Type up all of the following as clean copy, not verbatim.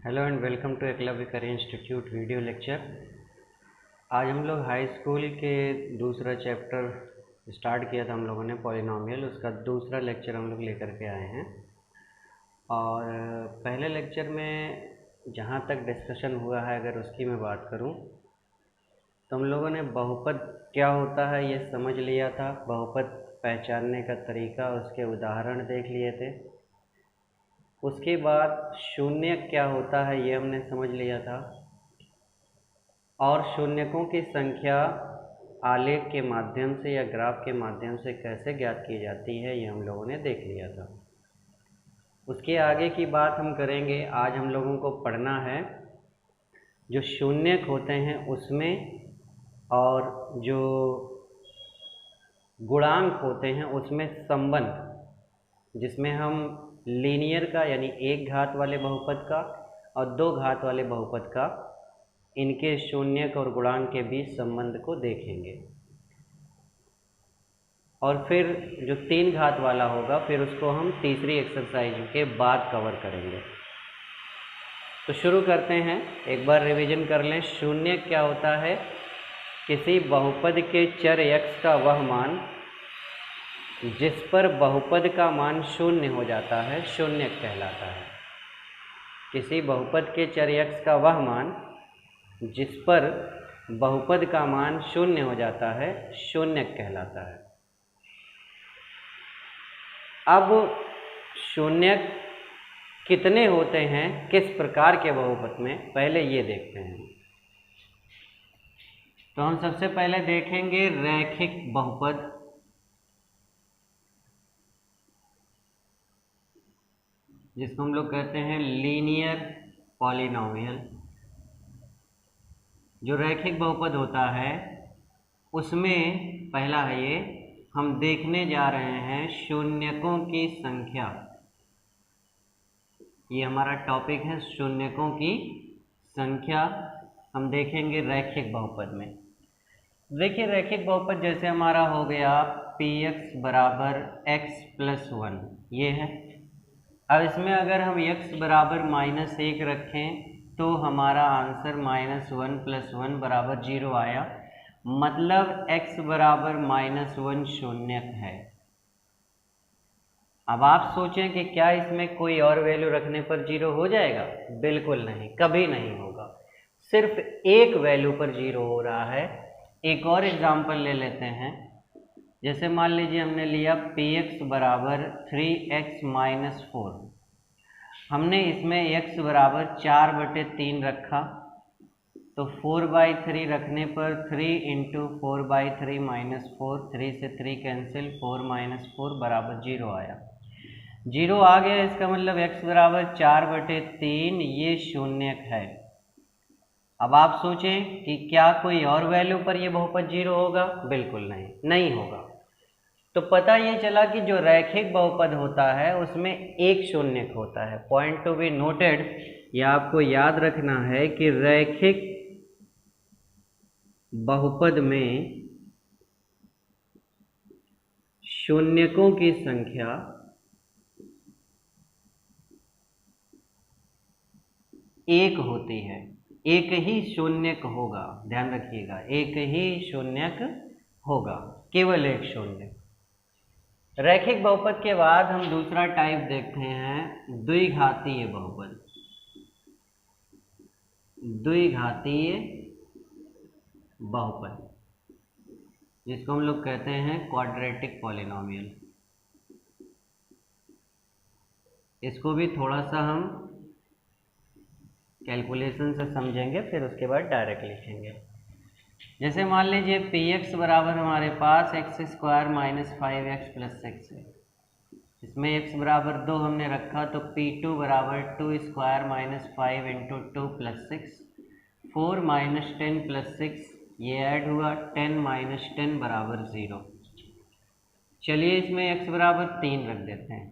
Hello and welcome to Eklavya career institute video lecture. आज हम लोग हाई स्कूल के दूसरा चैप्टर स्टार्ट किया था हम लोगों ने पॉलिनोमियल, उसका दूसरा लेक्चर हम लोग लेकर के आए हैं। और पहले लेक्चर में जहाँ तक डिस्कशन हुआ है अगर उसकी मैं बात करूँ तो हम लोगों ने बहुपद क्या होता है ये समझ लिया था, बहुपद पहचानने का तरीका, उसके उदाहरण देख लिए थे। उसके बाद शून्य क्या होता है ये हमने समझ लिया था, और शून्यकों की संख्या आलेख के माध्यम से या ग्राफ के माध्यम से कैसे ज्ञात की जाती है ये हम लोगों ने देख लिया था। उसके आगे की बात हम करेंगे। आज हम लोगों को पढ़ना है जो शून्यक होते हैं उसमें, और जो गुणांक होते हैं उसमें संबंध, जिसमें हम लीनियर का यानी एक घात वाले बहुपद का और दो घात वाले बहुपद का, इनके शून्यक और गुणांक के बीच संबंध को देखेंगे। और फिर जो तीन घात वाला होगा फिर उसको हम तीसरी एक्सरसाइज के बाद कवर करेंगे। तो शुरू करते हैं, एक बार रिवीजन कर लें। शून्यक क्या होता है? किसी बहुपद के चर x का वह मान जिस पर बहुपद का मान शून्य हो जाता है शून्यक कहलाता है। किसी बहुपद के चर x का वह मान जिस पर बहुपद का मान शून्य हो जाता है शून्यक कहलाता है। अब शून्यक कितने होते हैं किस प्रकार के बहुपद में, पहले ये देखते हैं। तो हम सबसे पहले देखेंगे रैखिक बहुपद। जिसको हम लोग कहते हैं लीनियर पॉलिनोमियल। जो रैखिक बहुपद होता है उसमें पहला है ये, हम देखने जा रहे हैं शून्यकों की संख्या। ये हमारा टॉपिक है, शून्यकों की संख्या हम देखेंगे रैखिक बहुपद में। देखिए रैखिक बहुपद जैसे हमारा हो गया px बराबर x प्लस 1, ये है। अब इसमें अगर हम x बराबर -1 रखें तो हमारा आंसर -1 प्लस 1 बराबर 0 आया, मतलब x बराबर -1 शून्यक है। अब आप सोचें कि क्या इसमें कोई और वैल्यू रखने पर 0 हो जाएगा? बिल्कुल नहीं, कभी नहीं होगा। सिर्फ एक वैल्यू पर 0 हो रहा है। एक और एग्जाम्पल ले लेते हैं। जैसे मान लीजिए हमने लिया px बराबर 3x माइनस 4। हमने इसमें x बराबर 4/3 रखा, तो 4/3 रखने पर 3 इंटू 4/3 माइनस 4, 3 से 3 कैंसिल, 4 माइनस 4 बराबर 0 आया। 0 आ गया, इसका मतलब x बराबर 4/3 ये शून्यक है। अब आप सोचें कि क्या कोई और वैल्यू पर ये बहुपद 0 होगा? बिल्कुल नहीं, नहीं होगा। तो पता ये चला कि जो रैखिक बहुपद होता है उसमें एक शून्यक होता है। पॉइंट टू बी नोटेड, या आपको याद रखना है कि रैखिक बहुपद में शून्यकों की संख्या एक होती है। एक ही शून्यक होगा, ध्यान रखिएगा, एक ही शून्यक होगा, केवल एक शून्यक। रैखिक बहुपद के बाद हम दूसरा टाइप देखते हैं द्विघातीय बहुपद। द्विघातीय बहुपद जिसको हम लोग कहते हैं क्वाड्रेटिक पॉलिनोमियल। इसको भी थोड़ा सा हम कैलकुलेशन से समझेंगे, फिर उसके बाद डायरेक्ट लिखेंगे। जैसे मान लीजिए px बराबर हमारे पास x² माइनस 5x प्लस 6 है। इसमें x बराबर 2 हमने रखा, तो p2 बराबर 2² minus 5 into 2 plus 6, 4 minus 10 plus 6, ये ऐड हुआ, 10 माइनस 10 बराबर 0। चलिए इसमें x बराबर 3 रख देते हैं।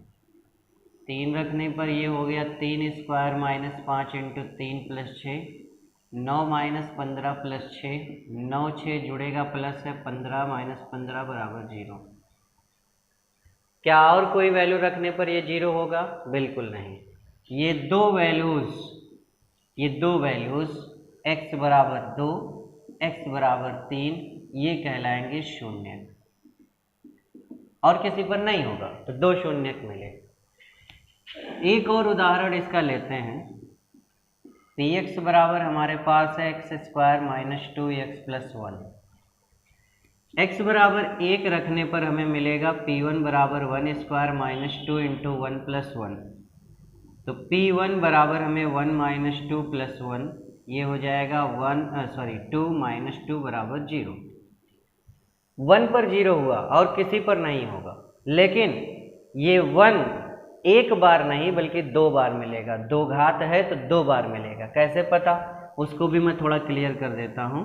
3 रखने पर ये हो गया 3² minus 5 into 3 plus 6, 9 minus 15 plus 6, 9 6 जुड़ेगा प्लस है, 15 माइनस 15 बराबर 0। क्या और कोई वैल्यू रखने पर ये 0 होगा? बिल्कुल नहीं। ये दो वैल्यूज ये दो वैल्यूज x बराबर 2, x बराबर 3, ये कहलाएंगे शून्यक, और किसी पर नहीं होगा तो दो शून्यक मिले। एक और उदाहरण इसका लेते हैं। px बराबर हमारे पास है x square minus 2x plus 1। x बराबर 1 रखने पर हमें मिलेगा p1 बराबर 1 स्क्वायर माइनस 2 इंटू 1 प्लस 1। तो p1 बराबर हमें 1 माइनस 2 प्लस 1, ये हो जाएगा 2 माइनस 2 बराबर 0। 1 पर 0 हुआ और किसी पर नहीं होगा, लेकिन ये 1 एक बार नहीं बल्कि 2 बार मिलेगा। 2 घात है तो 2 बार मिलेगा। कैसे पता, उसको भी मैं थोड़ा क्लियर कर देता हूँ।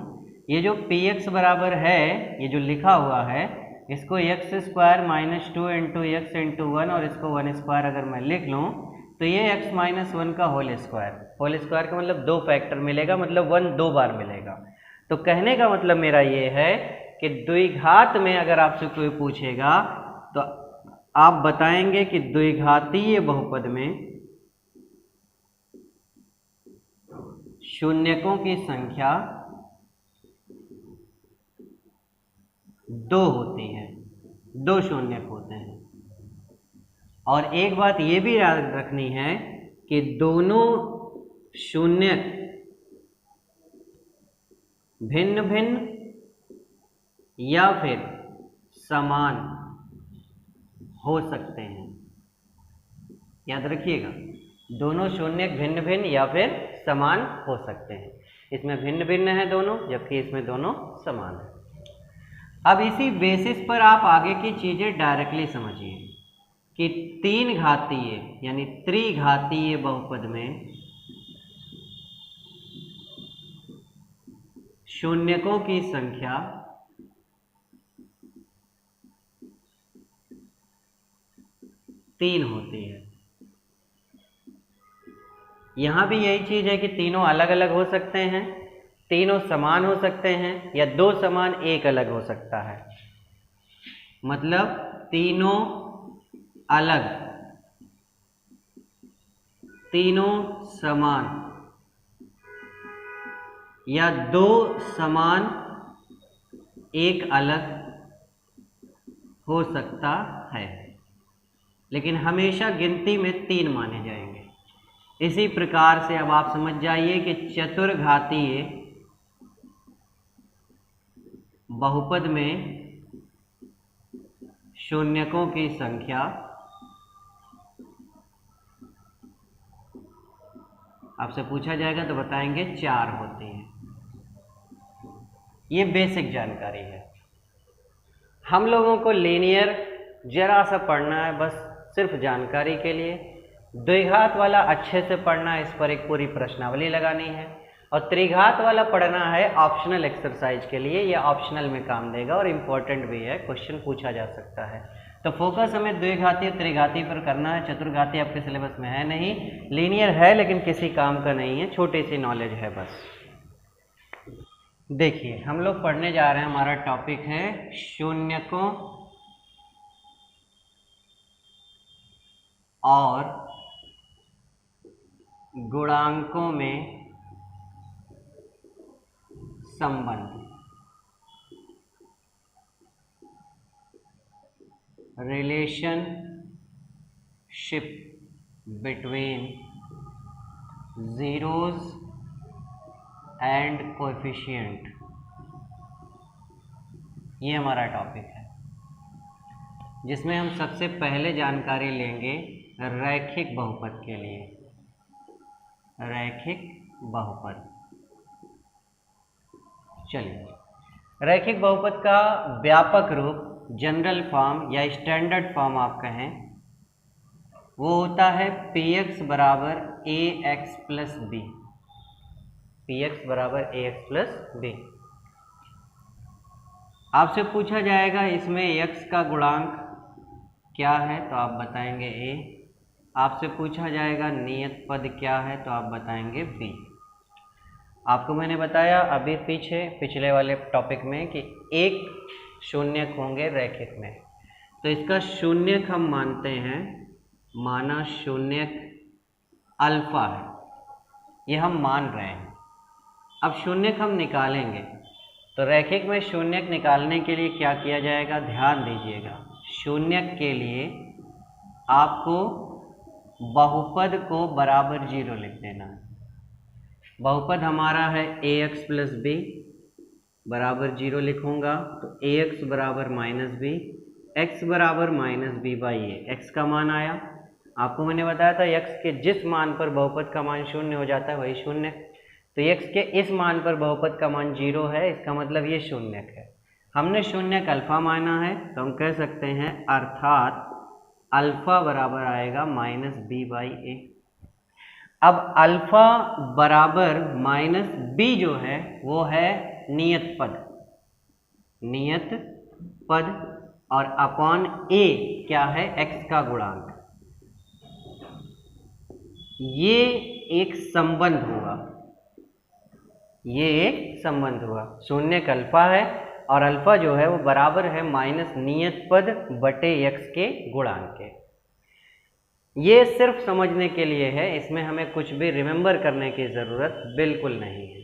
ये जो px बराबर है, ये जो लिखा हुआ है, इसको x square minus 2 into x into 1 और इसको 1 स्क्वायर अगर मैं लिख लूँ तो ये x माइनस 1 का होल स्क्वायर का मतलब 2 फैक्टर मिलेगा, मतलब 1 2 बार मिलेगा। तो कहने का मतलब मेरा ये है कि द्विघात में अगर आपसे कोई पूछेगा तो आप बताएंगे कि द्विघातीय बहुपद में शून्यकों की संख्या 2 होती है, 2 शून्यक होते हैं। और एक बात ये भी याद रखनी है कि दोनों शून्यक भिन्न भिन्न या फिर समान हो सकते हैं। याद रखिएगा, दोनों शून्यक भिन्न भिन्न या फिर समान हो सकते हैं। इसमें भिन्न भिन्न है दोनों, जबकि इसमें दोनों समान है। अब इसी बेसिस पर आप आगे की चीजें डायरेक्टली समझिए कि 3 घातीय यानी त्रिघातीय बहुपद में शून्यकों की संख्या 3 होती है। यहां भी यही चीज है कि तीनों अलग अलग हो सकते हैं, तीनों समान हो सकते हैं, या 2 समान 1 अलग हो सकता है। मतलब तीनों अलग, तीनों समान, या 2 समान 1 अलग हो सकता है, लेकिन हमेशा गिनती में 3 माने जाएंगे। इसी प्रकार से अब आप समझ जाइए कि चतुर्घातीय बहुपद में शून्यकों की संख्या आपसे पूछा जाएगा तो बताएंगे 4 होती है। ये बेसिक जानकारी है। हम लोगों को लीनियर जरा सा पढ़ना है, बस सिर्फ जानकारी के लिए। द्विघात वाला अच्छे से पढ़ना है, इस पर एक पूरी प्रश्नावली लगानी है। और त्रिघात वाला पढ़ना है ऑप्शनल एक्सरसाइज के लिए, ये ऑप्शनल में काम देगा और इम्पोर्टेंट भी है, क्वेश्चन पूछा जा सकता है। तो फोकस हमें द्विघाती त्रिघाती पर करना है। चतुर्घाती आपके सिलेबस में है नहीं, लीनियर है लेकिन किसी काम का नहीं है, छोटी सी नॉलेज है बस। देखिए हम लोग पढ़ने जा रहे हैं, हमारा टॉपिक है शून्यकों और गुणांकों में संबंध, relationship between zeros and coefficient, ये हमारा टॉपिक है, जिसमें हम सबसे पहले जानकारी लेंगे रैखिक बहुपद के लिए। रैखिक बहुपद, चलिए रैखिक बहुपद का व्यापक रूप, जनरल फॉर्म या स्टैंडर्ड फॉर्म आप कहें, वो होता है px बराबर ax प्लस बी। px बराबर ax प्लस बी। आपसे पूछा जाएगा इसमें x का गुणांक क्या है तो आप बताएंगे a। आपसे पूछा जाएगा नियत पद क्या है तो आप बताएंगे b। आपको मैंने बताया अभी पिछले वाले टॉपिक में कि एक शून्यक होंगे रैखिक में, तो इसका शून्यक हम मानते हैं, माना शून्यक अल्फा है। ये हम मान रहे हैं। अब शून्यक हम निकालेंगे, तो रैखिक में शून्यक निकालने के लिए क्या किया जाएगा, ध्यान दीजिएगा। शून्यक के लिए आपको बहुपद को बराबर 0 लिख देना है। बहुपद हमारा है ax प्लस बी बराबर 0 लिखूंगा, तो ax बराबर माइनस बी, एक्स बराबर minus b by a. X का मान आया, आपको मैंने बताया था x के जिस मान पर बहुपद का मान 0 हो जाता है वही शून्य। तो x के इस मान पर बहुपद का मान 0 है, इसका मतलब ये शून्यक है। हमने शून्यक अल्फा माना है, तो हम कह सकते हैं अर्थात अल्फा बराबर आएगा माइनस बी बाई ए। अब अल्फा बराबर माइनस बी जो है वो है नियत पद, नियत पद, और अपॉन ए क्या है, एक्स का गुणांक। ये एक संबंध हुआ, ये एक संबंध हुआ। शून्यक अल्फा है और अल्फा जो है वो बराबर है माइनस नियत पद बटे एक्स के गुणांक के। ये सिर्फ समझने के लिए है, इसमें हमें कुछ भी रिमेंबर करने की ज़रूरत बिल्कुल नहीं है,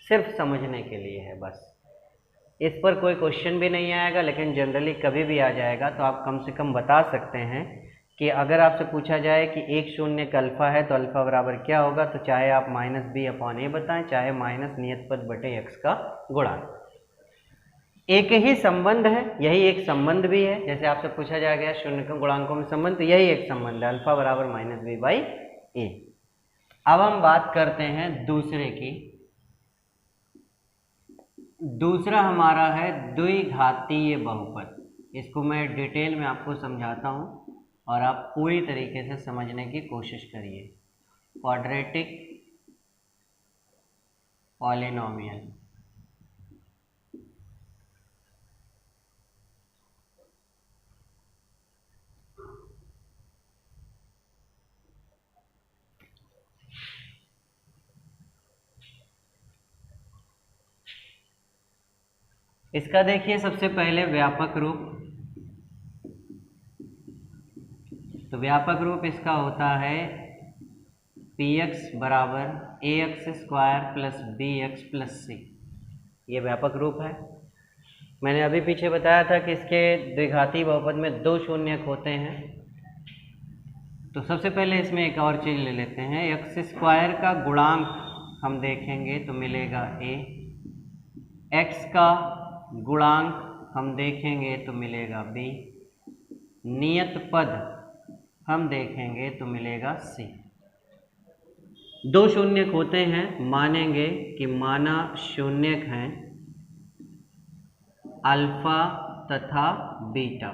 सिर्फ समझने के लिए है बस। इस पर कोई क्वेश्चन भी नहीं आएगा, लेकिन जनरली कभी भी आ जाएगा तो आप कम से कम बता सकते हैं कि अगर आपसे पूछा जाए कि एक शून्यक अल्फा है तो अल्फा बराबर क्या होगा, तो चाहे आप माइनस बी अपॉन ए बताएं, चाहे माइनस नियत पद बटे एक्स का गुणांक, एक ही संबंध है। यही एक संबंध भी है, जैसे आपसे पूछा जाएगा शून्य के गुणांकों में संबंध, तो यही एक संबंध है, अल्फा बराबर माइनस बी बाई ए। अब हम बात करते हैं दूसरे की। दूसरा हमारा है द्विघातीय बहुपद। इसको मैं डिटेल में आपको समझाता हूं और आप पूरी तरीके से समझने की कोशिश करिए। Quadratic polynomial. इसका देखिए सबसे पहले व्यापक रूप। तो व्यापक रूप इसका होता है px बराबर ax square plus bx plus C. ये व्यापक रूप है। मैंने अभी पीछे बताया था कि इसके द्विघाती बहुपद में 2 शून्यक होते हैं। तो सबसे पहले इसमें एक और चीज़ ले लेते हैं, एक्स स्क्वायर का गुणांक हम देखेंगे तो मिलेगा a, x का गुणांक हम देखेंगे तो मिलेगा b, नियत पद हम देखेंगे तो मिलेगा c। 2 शून्यक होते हैं, मानेंगे कि माना शून्यक हैं अल्फा तथा बीटा।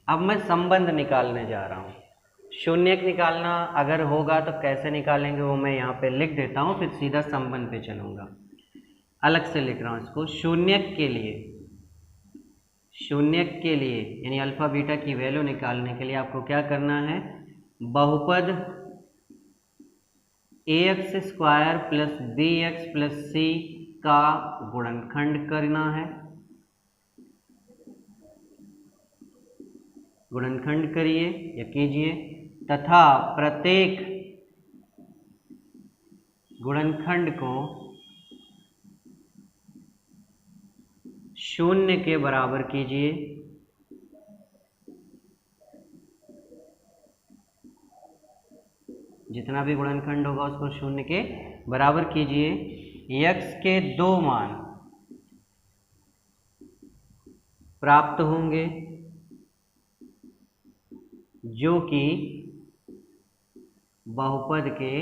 अब मैं संबंध निकालने जा रहा हूँ। शून्यक निकालना अगर होगा तो कैसे निकालेंगे वो मैं यहाँ पे लिख देता हूँ, फिर सीधा संबंध पे चलूँगा। अलग से लिख रहा हूँ इसको। शून्यक के लिए यानी अल्फा बीटा की वैल्यू निकालने के लिए आपको क्या करना है, बहुपद ax square plus bx plus c का गुणनखंड करना है। गुणनखंड करिए या कीजिए, तथा प्रत्येक गुणनखंड को शून्य के बराबर कीजिए। जितना भी गुणनखंड होगा उसको शून्य के बराबर कीजिए। x के 2 मान प्राप्त होंगे जो कि बहुपद के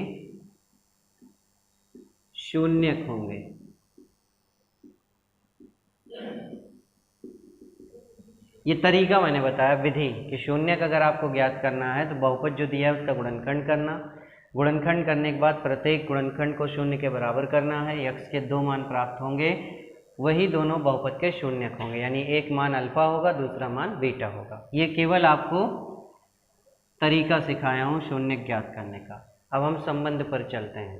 शून्यक होंगे। ये तरीका मैंने बताया, विधि, कि शून्यक अगर आपको ज्ञात करना है तो बहुपद जो दिया है उसका गुणनखंड करना। गुणनखंड करने के बाद प्रत्येक गुणनखंड को शून्य के बराबर करना है। x के 2 मान प्राप्त होंगे, वही दोनों बहुपद के शून्यक होंगे, यानी एक मान अल्फा होगा, दूसरा मान बीटा होगा। ये केवल आपको तरीका सिखाया हूँ शून्यक ज्ञात करने का। अब हम संबंध पर चलते हैं।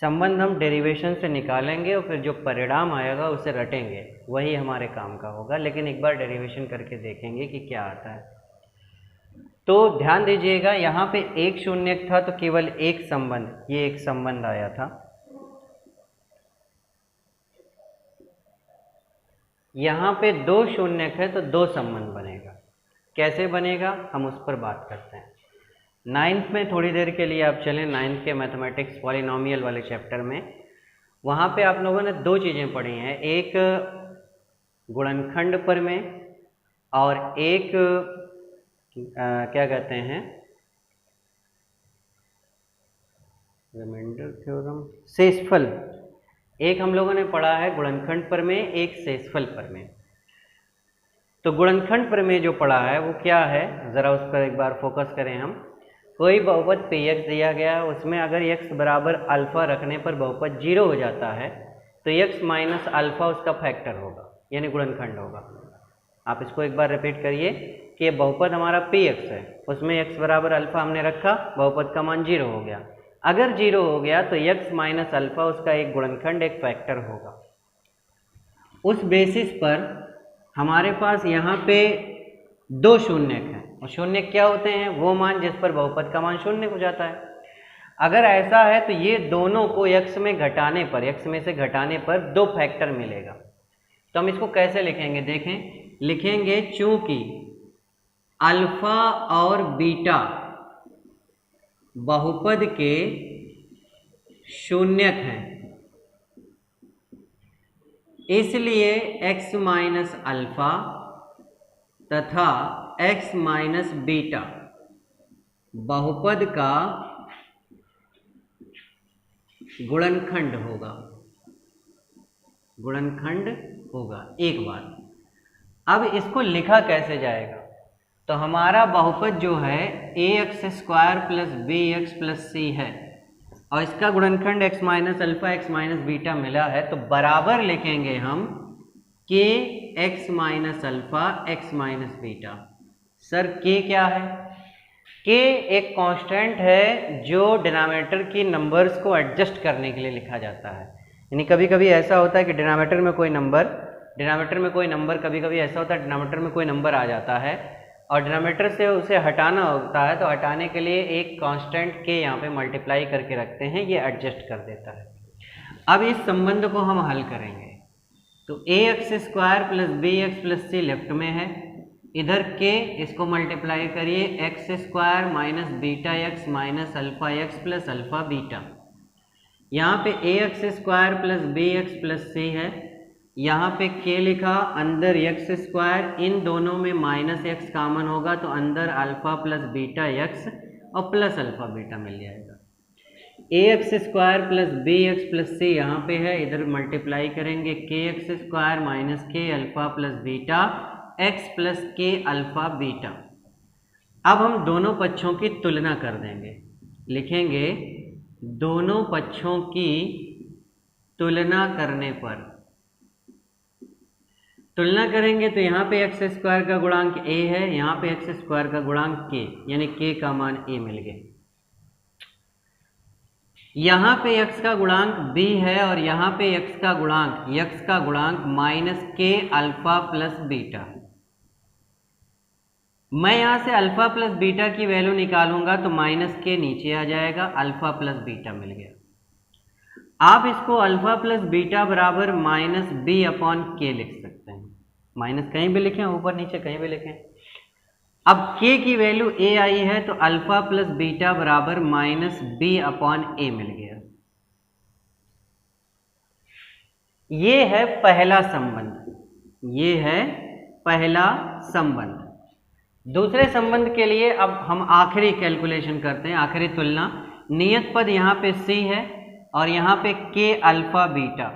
संबंध हम डेरिवेशन से निकालेंगे और फिर जो परिणाम आएगा उसे रटेंगे, वही हमारे काम का होगा। लेकिन एक बार डेरिवेशन करके देखेंगे कि क्या आता है। तो ध्यान दीजिएगा यहाँ पे एक शून्यक था तो केवल एक संबंध, ये एक संबंध आया था। यहाँ पे दो शून्यक है तो दो संबंध बनेगा। कैसे बनेगा हम उस पर बात करते हैं। 9th में थोड़ी देर के लिए आप चलें, 9th के मैथमेटिक्स पॉलिनोमियल वाले चैप्टर में। वहाँ पे आप लोगों ने दो चीज़ें पढ़ी हैं, एक गुणनखंड प्रमेय और एक क्या कहते हैं, रिमाइंडर थ्योरम, शेषफल। एक हम लोगों ने पढ़ा है गुणनखंड प्रमेय, एक शेषफल प्रमेय। तो गुणनखंड प्रमेय जो पढ़ा है वो क्या है, ज़रा उस पर एक बार फोकस करें हम। कोई बहुपद px दिया गया है, उसमें अगर x बराबर अल्फ़ा रखने पर बहुपद 0 हो जाता है तो x माइनस अल्फ़ा उसका फैक्टर होगा, यानी गुणनखंड होगा। आप इसको एक बार रिपीट करिए कि बहुपद हमारा px है, उसमें x बराबर अल्फ़ा हमने रखा, बहुपद का मान 0 हो गया। अगर 0 हो गया तो x माइनस अल्फ़ा उसका एक गुणनखंड, एक फैक्टर होगा। उस बेसिस पर हमारे पास यहाँ पे दो शून्यक हैं, और शून्यक क्या होते हैं, वो मान जिस पर बहुपद का मान शून्य हो जाता है। अगर ऐसा है तो ये दोनों को x में घटाने पर, x में से घटाने पर दो फैक्टर मिलेगा। तो हम इसको कैसे लिखेंगे, देखें, लिखेंगे चूंकि अल्फा और बीटा बहुपद के शून्यक हैं, इसलिए x माइनस अल्फा तथा x माइनस बीटा बहुपद का गुणनखंड होगा, गुणनखंड होगा। एक बात, अब इसको लिखा कैसे जाएगा, तो हमारा बहुपद जो है ax square plus bx plus c है, और इसका गुणनखंड x minus alpha x minus beta मिला है, तो बराबर लिखेंगे हम k x minus alpha x minus beta. Sir k क्या है, k एक कांस्टेंट है जो डिनोमिनेटर की नंबर्स को एडजस्ट करने के लिए लिखा जाता है। यानी कभी कभी ऐसा होता है कि डिनोमिनेटर में कोई नंबर कभी कभी ऐसा होता है डिनोमिनेटर में कोई नंबर आ जाता है और डिनोमिनेटर से उसे हटाना होता है, तो हटाने के लिए एक कांस्टेंट k यहाँ पे मल्टीप्लाई करके रखते हैं, ये एडजस्ट कर देता है। अब इस संबंध को हम हल करेंगे, तो ax square plus bx plus c left में है, इधर k, इसको मल्टीप्लाई करिए x square minus beta x minus alpha x plus alpha beta. यहाँ पे ax square plus bx plus c है, यहाँ पे k लिखा, अंदर x स्क्वायर, इन दोनों में माइनस x कॉमन होगा तो अंदर अल्फा प्लस बीटा x और प्लस अल्फा बीटा मिल जाएगा। ax square plus bx plus c यहाँ पे है, इधर मल्टीप्लाई करेंगे kx square minus k alpha plus beta x plus k alpha beta. अब हम दोनों पक्षों की तुलना कर देंगे, लिखेंगे दोनों पक्षों की तुलना करने पर, तुलना करेंगे तो यहाँ पे x स्क्वायर का गुणांक a है, यहाँ पे x स्क्वायर का गुणांक k, यानी k का मान a मिल गया। यहाँ पे x का गुणांक b है और यहाँ पे x का गुणांक minus k alpha plus beta. मैं यहाँ से अल्फा प्लस बीटा की वैल्यू निकालूंगा तो माइनस k नीचे आ जाएगा, अल्फा प्लस बीटा मिल गया। आप इसको अल्फा प्लस बीटा बराबर माइनस b अपॉन k लिख सकते हैं, माइनस कहीं भी लिखें, ऊपर नीचे कहीं भी लिखें। अब k की वैल्यू a आई है तो अल्फा प्लस बीटा बराबर माइनस b अपॉन a मिल गया। ये है पहला संबंध, ये है पहला संबंध। दूसरे संबंध के लिए अब हम आखिरी कैलकुलेशन करते हैं, आखिरी तुलना। नियत पद यहाँ पे c है और यहाँ पे k अल्फा बीटा,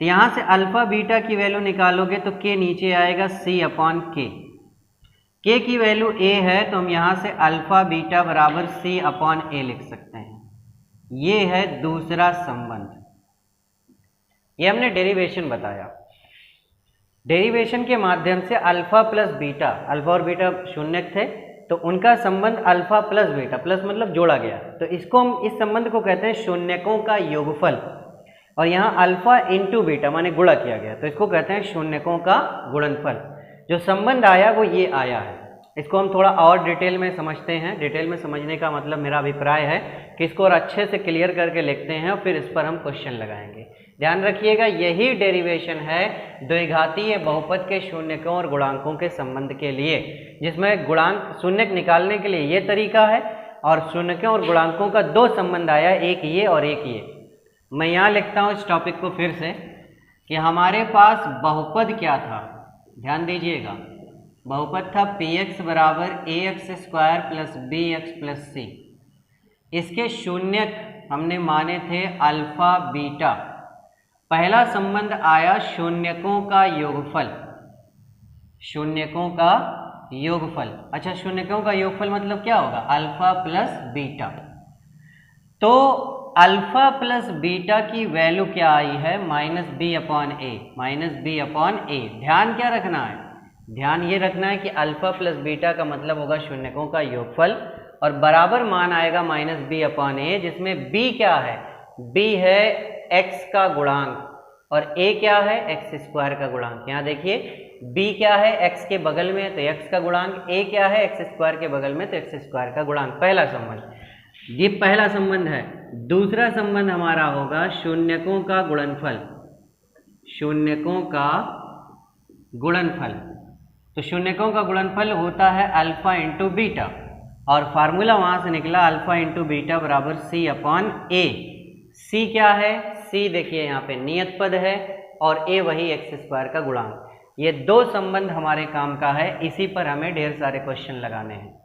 तो यहाँ से अल्फा बीटा की वैल्यू निकालोगे तो k नीचे आएगा c अपॉन k। k की वैल्यू a है तो हम यहाँ से अल्फा बीटा बराबर c अपॉन a लिख सकते हैं। ये है दूसरा संबंध, ये हमने डेरिवेशन बताया। डेरिवेशन के माध्यम से अल्फा प्लस बीटा, अल्फा और बीटा शून्यक थे तो उनका संबंध अल्फा प्लस बीटा, प्लस मतलब जोड़ा गया, तो इसको हम, इस संबंध को कहते हैं शून्यकों का योगफल। और यहाँ अल्फा इंटू बीटा माने गुणा किया गया, तो इसको कहते हैं शून्यकों का गुणनफल। जो संबंध आया वो ये आया है। इसको हम थोड़ा और डिटेल में समझते हैं। डिटेल में समझने का मतलब मेरा अभिप्राय है कि इसको और अच्छे से क्लियर करके लिखते हैं और फिर इस पर हम क्वेश्चन लगाएंगे। ध्यान रखिएगा, यही डेरिवेशन है द्विघातीय बहुपद के शून्यकों और गुणांकों के संबंध के लिए, जिसमें गुणांक शून्यक निकालने के लिए ये तरीका है और शून्यकों और गुणांकों का दो संबंध आया, एक ये और एक ये। मैं यहाँ लिखता हूँ इस टॉपिक को फिर से कि हमारे पास बहुपद क्या था, ध्यान दीजिएगा। बहुपद था px बराबर ax² plus bx plus c। इसके शून्यक हमने माने थे अल्फा बीटा। पहला संबंध आया शून्यकों का योगफल, शून्यकों का योगफल। अच्छा, शून्यकों का योगफल मतलब क्या होगा, अल्फा प्लस बीटा। तो अल्फा प्लस बीटा की वैल्यू क्या आई है, -b/a, -b/a। ध्यान क्या रखना है, ध्यान ये रखना है कि अल्फा प्लस बीटा का मतलब होगा शून्यकों का योगफल और बराबर मान आएगा -b/a, जिसमें b क्या है, b है x का गुणांक और a क्या है, x² का गुणांक। यहाँ देखिए b क्या है, x के बगल में तो x का गुणांक, a क्या है, x² के बगल में तो x² का गुणांक। पहला संबंध, ये पहला संबंध है। दूसरा संबंध हमारा होगा शून्यकों का गुणनफल, शून्यकों का गुणनफल। तो शून्यकों का गुणनफल होता है अल्फा इंटू बीटा और फार्मूला वहां से निकला अल्फा इंटू बीटा बराबर c/a। c क्या है, c देखिए यहाँ पे नियत पद है और a वही x² का गुणांक। ये दो संबंध हमारे काम का है, इसी पर हमें ढेर सारे क्वेश्चन लगाने हैं।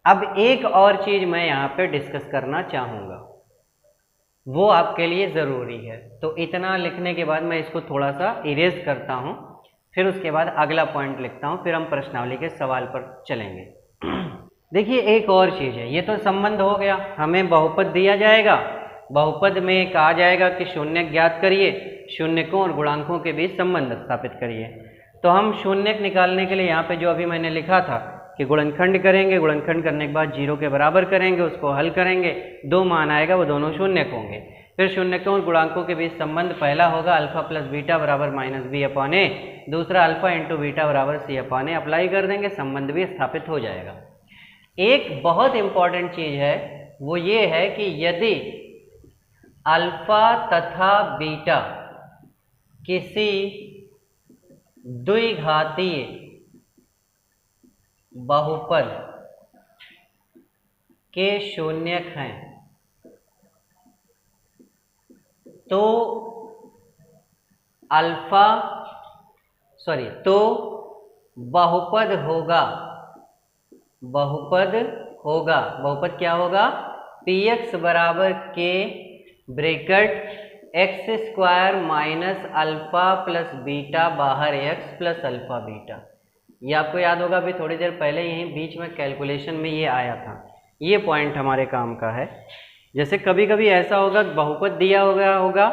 अब एक और चीज मैं यहाँ पे डिस्कस करना चाहूँगा, वो आपके लिए ज़रूरी है। तो इतना लिखने के बाद मैं इसको थोड़ा सा इरेज करता हूँ, फिर उसके बाद अगला पॉइंट लिखता हूँ, फिर हम प्रश्नावली के सवाल पर चलेंगे। देखिए एक और चीज़ है, ये तो संबंध हो गया, हमें बहुपद दिया जाएगा, बहुपद में कहा जाएगा कि शून्यक ज्ञात करिए, शून्यकों और गुणांकों के बीच संबंध स्थापित करिए। तो हम शून्यक निकालने के लिए यहाँ पे जो अभी मैंने लिखा था कि गुणनखंड करेंगे, गुणनखंड करने के बाद 0 के बराबर करेंगे, उसको हल करेंगे, दो मान आएगा वो दोनों शून्यक होंगे। फिर शून्यकों और गुणांकों के बीच संबंध पहला होगा अल्फा प्लस बीटा बराबर -b/a, दूसरा अल्फा इंटू बीटा बराबर c/a। अप्लाई कर देंगे, संबंध भी स्थापित हो जाएगा। एक बहुत इंपॉर्टेंट चीज है, वो ये है कि यदि अल्फा तथा बीटा किसी द्विघातीय बहुपद के शून्यक हैं तो बहुपद होगा, बहुपद क्या होगा, px बराबर k bracket x² minus alpha plus beta बाहर x प्लस अल्फा बीटा। ये आपको याद होगा, अभी थोड़ी देर पहले यहीं बीच में कैलकुलेशन में ये आया था। ये पॉइंट हमारे काम का है। जैसे कभी कभी ऐसा होगा बहुपद दिया होगा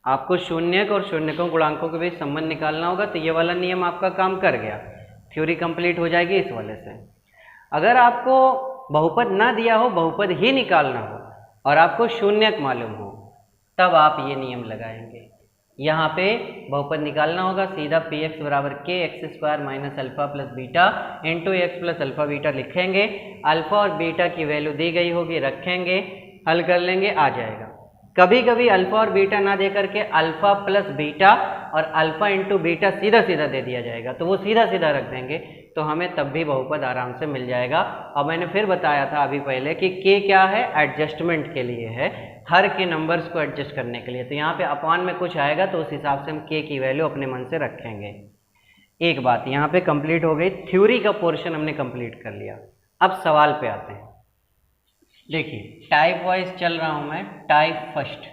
आपको शून्यक और शून्यकों गुणांकों के बीच संबंध निकालना होगा, तो ये वाला नियम आपका काम कर गया, थ्योरी कंप्लीट हो जाएगी इस वाले से। अगर आपको बहुपद ना दिया हो, बहुपद ही निकालना हो और आपको शून्यक मालूम हो, तब आप ये नियम लगाएंगे। यहाँ पे बहुपद निकालना होगा, सीधा px बराबर k x² minus alpha plus beta into x plus alpha beta लिखेंगे। अल्फा और बीटा की वैल्यू दी गई होगी, रखेंगे, हल कर लेंगे, आ जाएगा। कभी कभी अल्फा और बीटा ना दे करके अल्फा प्लस बीटा और अल्फा इंटू बीटा सीधा सीधा दे दिया जाएगा, तो वो सीधा सीधा रख देंगे, तो हमें तब भी बहुपद आराम से मिल जाएगा। और मैंने फिर बताया था अभी पहले कि k क्या है, एडजस्टमेंट के लिए है, हर के नंबर्स को एडजस्ट करने के लिए। तो यहाँ पे अपॉन में कुछ आएगा तो उस हिसाब से हम k की वैल्यू अपने मन से रखेंगे। एक बात यहाँ पे कंप्लीट हो गई, थ्योरी का पोर्शन हमने कंप्लीट कर लिया। अब सवाल पे आते हैं। देखिए टाइप वाइज चल रहा हूँ मैं, टाइप फर्स्ट।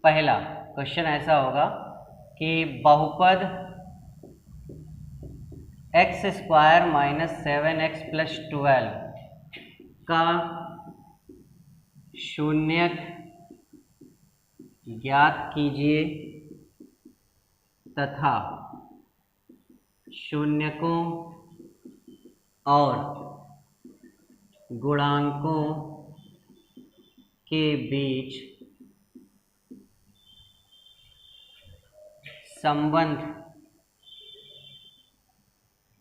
पहला क्वेश्चन ऐसा होगा कि बहुपद x² माइनस 7x प्लस 12 का शून्यक ज्ञात कीजिए तथा शून्यकों और गुणांकों के बीच संबंध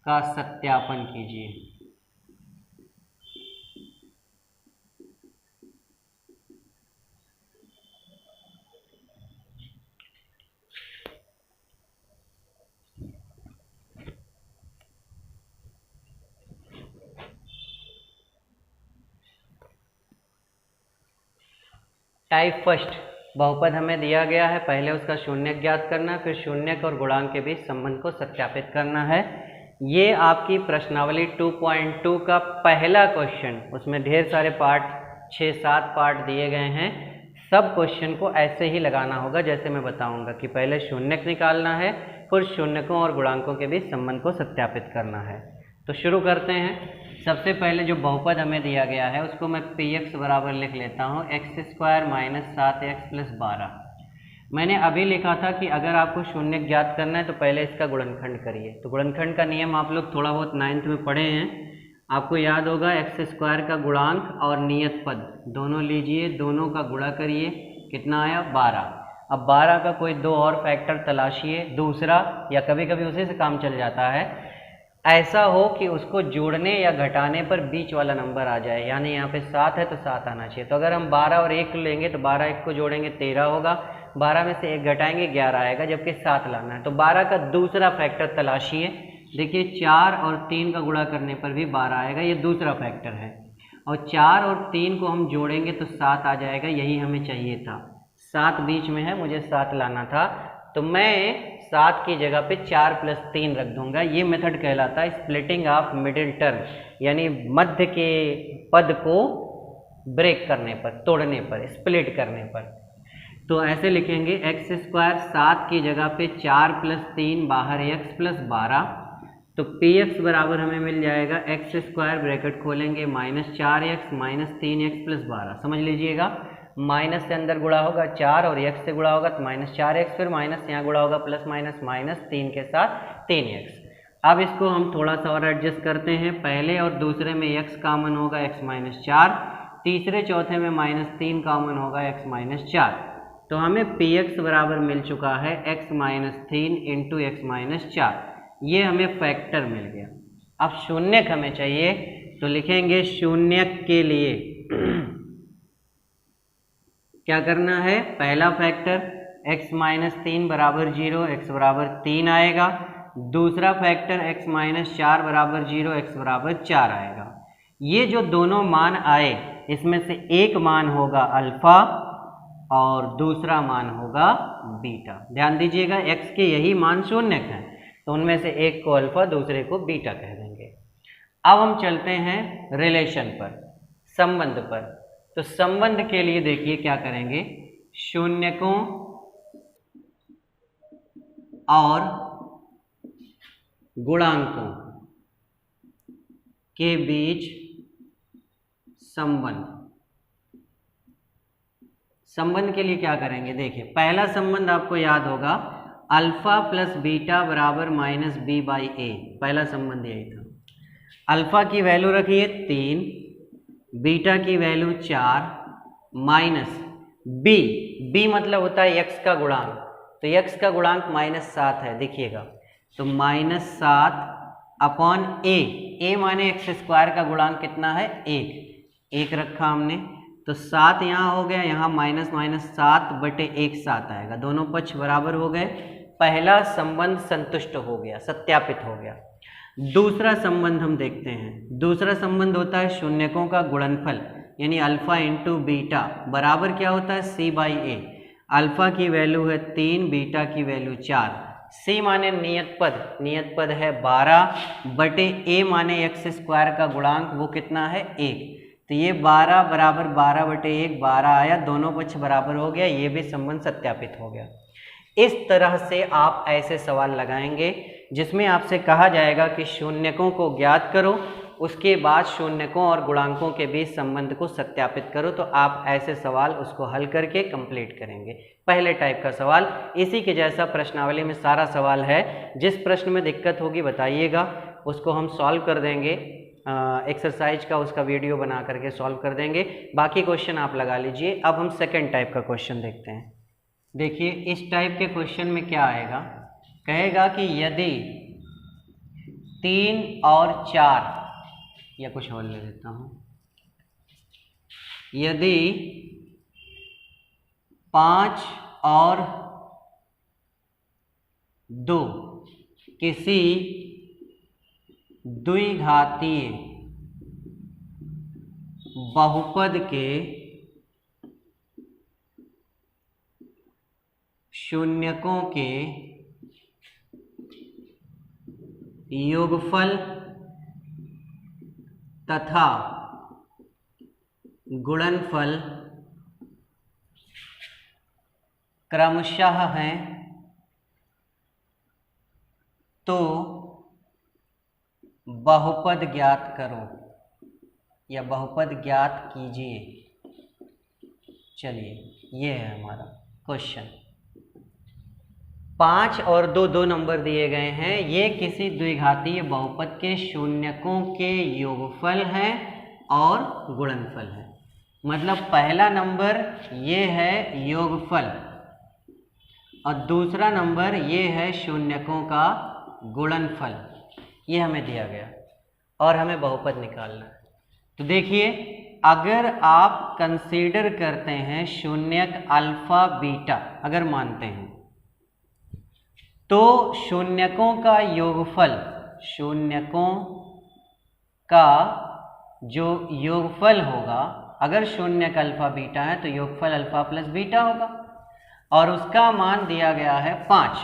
का सत्यापन कीजिए। टाइप फर्स्ट, बहुपद हमें दिया गया है, पहले उसका शून्यक ज्ञात करना है, फिर शून्यक और गुणांक के बीच संबंध को सत्यापित करना है। ये आपकी प्रश्नावली 2.2 का पहला क्वेश्चन, उसमें ढेर सारे पार्ट 6-7 पार्ट दिए गए हैं। सब क्वेश्चन को ऐसे ही लगाना होगा जैसे मैं बताऊंगा कि पहले शून्यक निकालना है, फिर शून्यकों और गुणांकों के बीच संबंध को सत्यापित करना है। तो शुरू करते हैं। सबसे पहले जो बहुपद हमें दिया गया है उसको मैं px बराबर लिख लेता हूँ x² - 7x + 12। मैंने अभी लिखा था कि अगर आपको शून्य ज्ञात करना है तो पहले इसका गुणनखंड करिए। तो गुणनखंड का नियम आप लोग थोड़ा बहुत 9th में पढ़े हैं, आपको याद होगा। x² का गुणांक और नियत पद दोनों लीजिए, दोनों का गुणा करिए, कितना आया 12। अब 12 का कोई दो और फैक्टर तलाशिए, दूसरा, या कभी कभी उसी से काम चल जाता है। ऐसा हो कि उसको जोड़ने या घटाने पर बीच वाला नंबर आ जाए, यानी यहाँ पे 7 है तो 7 आना चाहिए। तो अगर हम 12 और 1 लेंगे तो 12 1 को जोड़ेंगे 13 होगा, 12 में से 1 घटाएंगे 11 आएगा, जबकि 7 लाना है। तो 12 का दूसरा फैक्टर तलाशिए। देखिए 4 और 3 का गुणा करने पर भी 12 आएगा, ये दूसरा फैक्टर है। और 4 और 3 को हम जोड़ेंगे तो 7 आ जाएगा, यही हमें चाहिए था। 7 बीच में है, मुझे 7 लाना था, तो मैं 7 की जगह पे 4 + 3 रख दूंगा। ये मेथड कहलाता है स्प्लिटिंग ऑफ मिडिल टर्म, यानी मध्य के पद को ब्रेक करने पर, तोड़ने पर, स्प्लिट करने पर। तो ऐसे लिखेंगे x² 7 की जगह पे 4 + 3 बाहर x + 12। तो px बराबर हमें मिल जाएगा x² ब्रैकेट खोलेंगे -4x - 3x + 12। समझ लीजिएगा, माइनस से अंदर गुणा होगा 4 और x से गुणा होगा तो -4x, फिर माइनस यहाँ गुणा होगा प्लस माइनस -3 के साथ 3x। अब इसको हम थोड़ा सा और एडजस्ट करते हैं। पहले और दूसरे में x कॉमन होगा x - 4, तीसरे चौथे में -3 कॉमन होगा x - 4। तो हमें px बराबर मिल चुका है x - 3 × x - 4। ये हमें फैक्टर मिल गया। अब शून्यक हमें चाहिए, तो लिखेंगे शून्यक के लिए क्या करना है, पहला फैक्टर x - 3 = 0, x = 3 आएगा। दूसरा फैक्टर x - 4 = 0, x = 4 आएगा। ये जो दोनों मान आए, इसमें से एक मान होगा अल्फा और दूसरा मान होगा बीटा। ध्यान दीजिएगा, x के यही मान शून्यक हैं, तो उनमें से एक को अल्फा, दूसरे को बीटा कह देंगे। अब हम चलते हैं रिलेशन पर, संबंध पर। तो संबंध के लिए देखिए क्या करेंगे, शून्यकों और गुणांकों के बीच संबंध। संबंध के लिए क्या करेंगे, देखिए पहला संबंध आपको याद होगा, अल्फा + बीटा = -b/a। पहला संबंध यही था। अल्फा की वैल्यू रखिए 3, बीटा की वैल्यू 4, माइनस b मतलब होता है x का गुणांक, तो x का गुणांक -7 है, देखिएगा। तो -7/a, a माने x² का गुणांक कितना है 1 रखा हमने। तो 7 यहाँ हो गया, यहाँ -7/1 7 आएगा, दोनों पक्ष बराबर हो गए। पहला संबंध संतुष्ट हो गया, सत्यापित हो गया। दूसरा संबंध हम देखते हैं। दूसरा संबंध होता है शून्यकों का गुणनफल, यानी अल्फा × बीटा बराबर क्या होता है c/a। अल्फा की वैल्यू है 3, बीटा की वैल्यू 4। c माने नियत पद है 12/a माने x² का गुणांक, वो कितना है 1। तो ये 12 = 12/1 12 आया, दोनों पक्ष बराबर हो गया, ये भी संबंध सत्यापित हो गया। इस तरह से आप ऐसे सवाल लगाएंगे जिसमें आपसे कहा जाएगा कि शून्यकों को ज्ञात करो, उसके बाद शून्यकों और गुणांकों के बीच संबंध को सत्यापित करो। तो आप ऐसे सवाल उसको हल करके कंप्लीट करेंगे। पहले टाइप का सवाल इसी के जैसा प्रश्नावली में सारा सवाल है। जिस प्रश्न में दिक्कत होगी बताइएगा, उसको हम सॉल्व कर देंगे। एक्सरसाइज का उसका वीडियो बना करके सॉल्व कर देंगे। बाकी क्वेश्चन आप लगा लीजिए। अब हम सेकेंड टाइप का क्वेश्चन देखते हैं। देखिए इस टाइप के क्वेश्चन में क्या आएगा, कहेगा कि यदि 3 और 4, या कुछ और ले लेता हूं, यदि 5 और 2 किसी द्विघातीय बहुपद के शून्यकों के योगफल तथा गुणनफल क्रमशः हैं तो बहुपद ज्ञात करो या बहुपद ज्ञात कीजिए। चलिए ये है हमारा क्वेश्चन। 5 और 2 दो नंबर दिए गए हैं, ये किसी द्विघातीय बहुपद के शून्यकों के योगफल हैं और गुणनफल है। मतलब पहला नंबर ये है योगफल और दूसरा नंबर ये है शून्यकों का गुणनफल। ये हमें दिया गया और हमें बहुपद निकालना है। तो देखिए, अगर आप कंसीडर करते हैं शून्यक अल्फा बीटा, अगर मानते हैं तो शून्यकों का योगफल, शून्यकों का जो योगफल होगा, अगर शून्यक अल्फा बीटा है तो योगफल अल्फा प्लस बीटा होगा और उसका मान दिया गया है 5।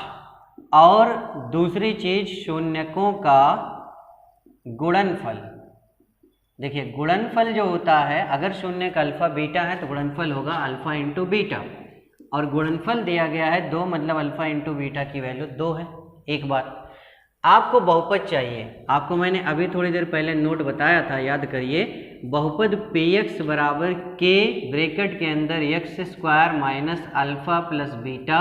और दूसरी चीज शून्यकों का गुणनफल। देखिए गुणनफल जो होता है, अगर शून्यक अल्फा बीटा है तो गुणनफल होगा अल्फा इंटू बीटा और गुणनफल दिया गया है 2, मतलब अल्फा इंटू बीटा की वैल्यू 2 है। एक बात, आपको बहुपद चाहिए, आपको मैंने अभी थोड़ी देर पहले नोट बताया था, याद करिए। बहुपद px बराबर k ब्रैकेट के अंदर x square minus alpha plus beta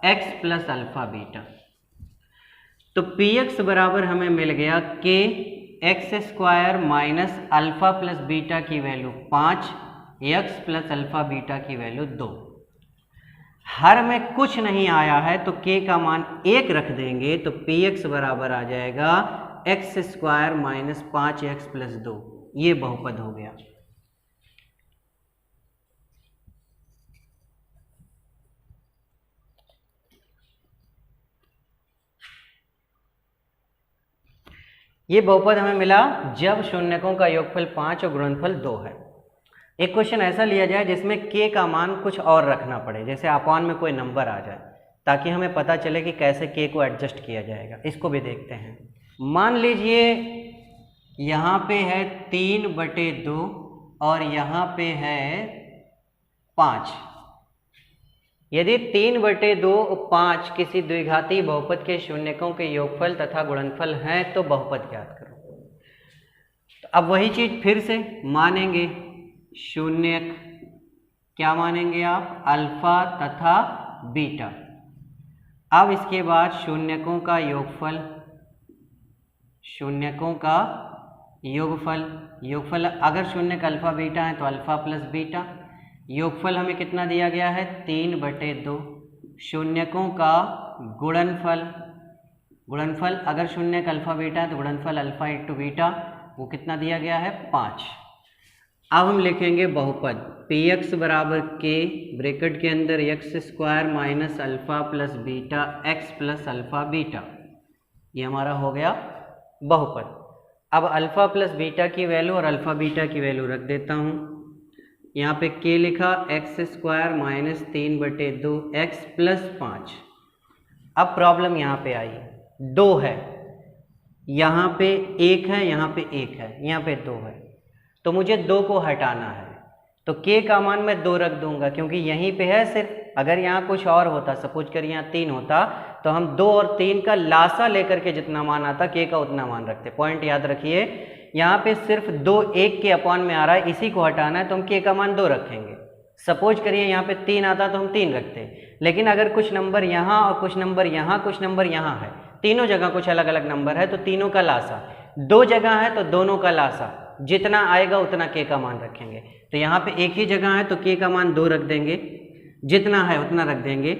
x plus alpha beta. तो px बराबर हमें मिल गया k x square minus alpha plus beta की value 5, x plus alpha beta की वैल्यू 2। हर में कुछ नहीं आया है तो k का मान 1 रख देंगे तो px बराबर आ जाएगा x square minus 5x plus 2। ये बहुपद हो गया। ये बहुपद हमें मिला जब शून्यकों का योगफल 5 और गुणनफल 2 है। एक क्वेश्चन ऐसा लिया जाए जिसमें k का मान कुछ और रखना पड़े, जैसे अपॉन में कोई नंबर आ जाए, ताकि हमें पता चले कि कैसे k को एडजस्ट किया जाएगा। इसको भी देखते हैं। मान लीजिए यहाँ पे है 3/2 और यहाँ पे है 5। यदि 3/2 और 5 किसी द्विघाती बहुपद के शून्यकों के योगफल तथा गुणनफल हैं तो बहुपद ज्ञात करो। तो अब वही चीज फिर से मानेंगे, शून्यक क्या मानेंगे आप, अल्फा तथा बीटा। अब इसके बाद शून्यकों का योगफल, शून्यकों का योगफल, योगफल अगर शून्यक अल्फा बीटा है तो अल्फा प्लस बीटा। योगफल हमें कितना दिया गया है, 3/2। शून्यकों का गुणनफल, गुणनफल अगर शून्यक अल्फा बीटा है तो गुणनफल अल्फा इंटू बीटा, वो कितना दिया गया है, 5। अब हम लिखेंगे बहुपद px बराबर k ब्रैकेट के अंदर x square minus alpha plus beta x plus alpha beta. ये हमारा हो गया बहुपद। अब अल्फा प्लस बीटा की वैल्यू और अल्फा बीटा की वैल्यू रख देता हूँ। यहाँ पे k लिखा, x square minus 3/2 x plus 5। अब प्रॉब्लम यहाँ पे आई, 2 है, यहाँ पे 1 है, यहाँ पे 1 है, यहाँ पे 2 है, तो मुझे 2 को हटाना है। तो k का मान मैं 2 रख दूंगा क्योंकि यहीं पे है सिर्फ। अगर यहाँ कुछ और होता, सपोज कर यहाँ 3 होता, तो हम 2 और 3 का लासा लेकर के जितना मान आता k का उतना मान रखते। पॉइंट याद रखिए, यहाँ पे सिर्फ 2 1 के अपॉन में आ रहा है, इसी को हटाना है तो हम k का मान 2 रखेंगे। सपोज करिए यहाँ पे 3 आता तो हम 3 रखते, लेकिन अगर कुछ नंबर यहाँ और कुछ नंबर यहाँ, कुछ नंबर यहाँ है, तीनों जगह कुछ अलग अलग नंबर है, तो तीनों का लासा। 2 जगह है तो दोनों का लासा, जितना आएगा उतना k का मान रखेंगे। तो यहाँ पे एक ही जगह है तो k का मान 2 रख देंगे, जितना है उतना रख देंगे।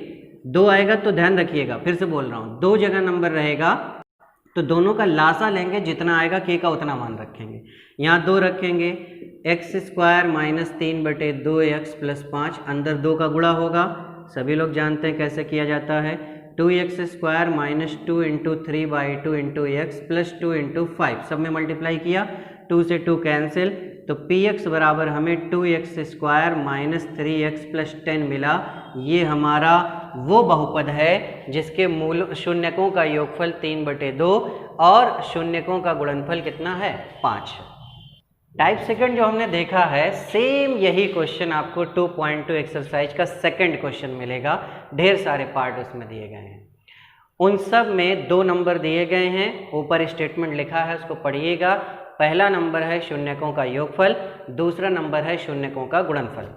2 आएगा तो ध्यान रखिएगा, फिर से बोल रहा हूँ, 2 जगह नंबर रहेगा तो दोनों का लासा लेंगे, जितना आएगा k का उतना मान रखेंगे। यहाँ 2 रखेंगे, x square minus 3/2x plus 5, अंदर 2 का गुणा होगा, सभी लोग जानते हैं कैसे किया जाता है। 2x square minus 2 into 3/2 into x plus 2 into 5, सब में मल्टीप्लाई किया, 2 से 2 कैंसिल, तो px बराबर हमें 2x square minus 3x plus 10 मिला। ये हमारा वो बहुपद है जिसके मूल शून्यकों का योगफल 3/2 और शून्यकों का गुणनफल कितना है 5। टाइप सेकंड जो हमने देखा है, सेम यही क्वेश्चन आपको 2.2 एक्सरसाइज का सेकंड क्वेश्चन मिलेगा। ढेर सारे पार्ट उसमें दिए गए हैं, उन सब में 2 नंबर दिए गए हैं, ऊपर स्टेटमेंट लिखा है उसको पढ़िएगा। पहला नंबर है शून्यकों का योगफल, दूसरा नंबर है शून्यकों का गुणनफल।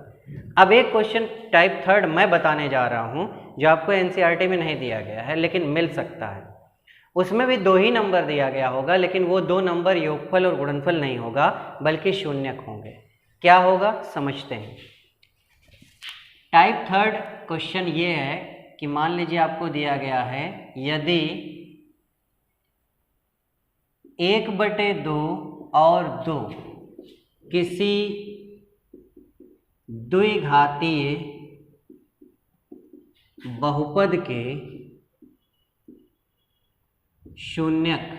अब एक क्वेश्चन टाइप थर्ड मैं बताने जा रहा हूं जो आपको एनसीईआरटी में नहीं दिया गया है लेकिन मिल सकता है। उसमें भी 2 ही नंबर दिया गया होगा, लेकिन वो 2 नंबर योगफल और गुणनफल नहीं होगा बल्कि शून्यक होंगे। क्या होगा समझते हैं। टाइप थर्ड क्वेश्चन ये है कि मान लीजिए आपको दिया गया है, यदि 1/2 और 2 किसी द्विघातीय बहुपद के शून्यक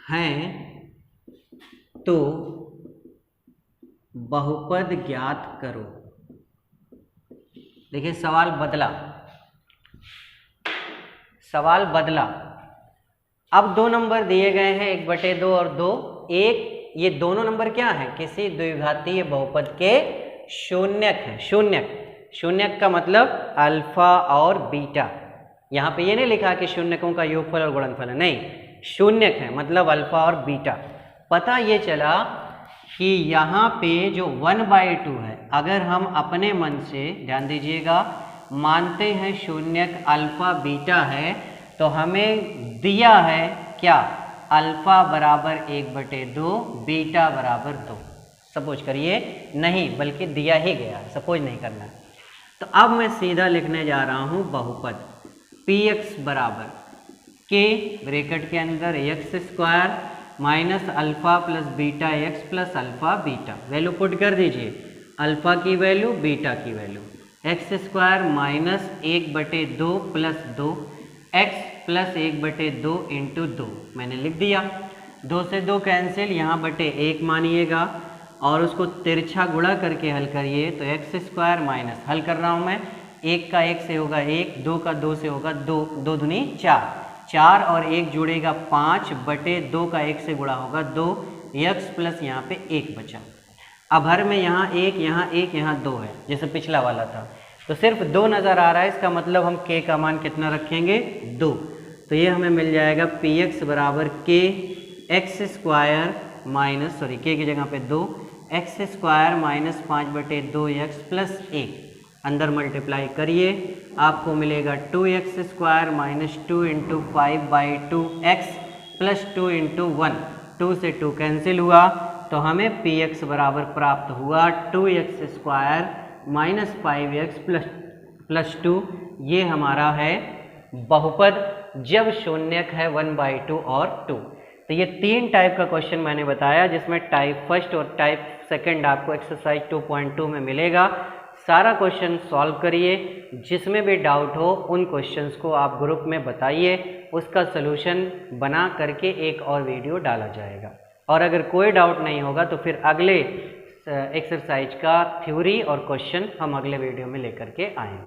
हैं तो बहुपद ज्ञात करो। देखिए सवाल बदला, सवाल बदला। अब 2 नंबर दिए गए हैं, 1/2 और 2। ये दोनों नंबर क्या है, किसी द्विघातीय बहुपद के शून्यक हैं। शून्यक का मतलब अल्फा और बीटा। यहाँ पे ये नहीं लिखा कि शून्यकों का योगफल और गुणनफल है, नहीं, शून्यक है मतलब अल्फा और बीटा। पता ये चला कि यहाँ पे जो 1/2 है, अगर हम अपने मन से ध्यान दीजिएगा मानते हैं शून्यक अल्फा बीटा है, तो हमें दिया है क्या, अल्फा बराबर 1/2, बीटा बराबर 2। सपोज करिए नहीं, बल्कि दिया ही गया है, सपोज नहीं करना। तो अब मैं सीधा लिखने जा रहा हूँ बहुपद px बराबर k ब्रैकेट के अंदर x square minus alpha plus beta x plus alpha beta. Value put कर दीजिए, अल्फा की वैल्यू बीटा की value. X square minus 1/2 plus 2 x plus 1/2 into 2 मैंने लिख दिया। 2 से 2 कैंसिल, यहाँ बटे 1 मानिएगा और उसको तिरछा गुणा करके हल करिए तो एक्स स्क्वायर माइनस, हल कर रहा हूँ मैं, 1 का 1 से होगा 1, 2 का 2 से होगा 2, 2 दूनी 4, 4 और 1 जुड़ेगा 5 बटे 2 का 1 से गुणा होगा 2, एक्स प्लस यहाँ पे 1 बचा। अब हर में यहाँ 1, यहाँ 1, यहाँ 2 है जैसे पिछला वाला था, तो सिर्फ 2 नज़र आ रहा है, इसका मतलब हम k का मान कितना रखेंगे 2। तो ये हमें मिल जाएगा px बराबर k x square minus k की जगह पे 2 x square minus 5/2 x plus 1, अंदर मल्टीप्लाई करिए आपको मिलेगा 2x square minus 2 into 5/2 x plus 2 into 1, 2 से 2 कैंसिल हुआ तो हमें px बराबर प्राप्त हुआ 2x square minus 5x plus 2। ये हमारा है बहुपद जब शून्यक है 1/2 और 2। तो ये 3 टाइप का क्वेश्चन मैंने बताया, जिसमें टाइप फर्स्ट और टाइप सेकंड आपको एक्सरसाइज 2.2 में मिलेगा। सारा क्वेश्चन सॉल्व करिए, जिसमें भी डाउट हो उन क्वेश्चंस को आप ग्रुप में बताइए, उसका सलूशन बना करके एक और वीडियो डाला जाएगा। और अगर कोई डाउट नहीं होगा तो फिर अगले एक्सरसाइज का थ्योरी और क्वेश्चन हम अगले वीडियो में लेकर के आएंगे।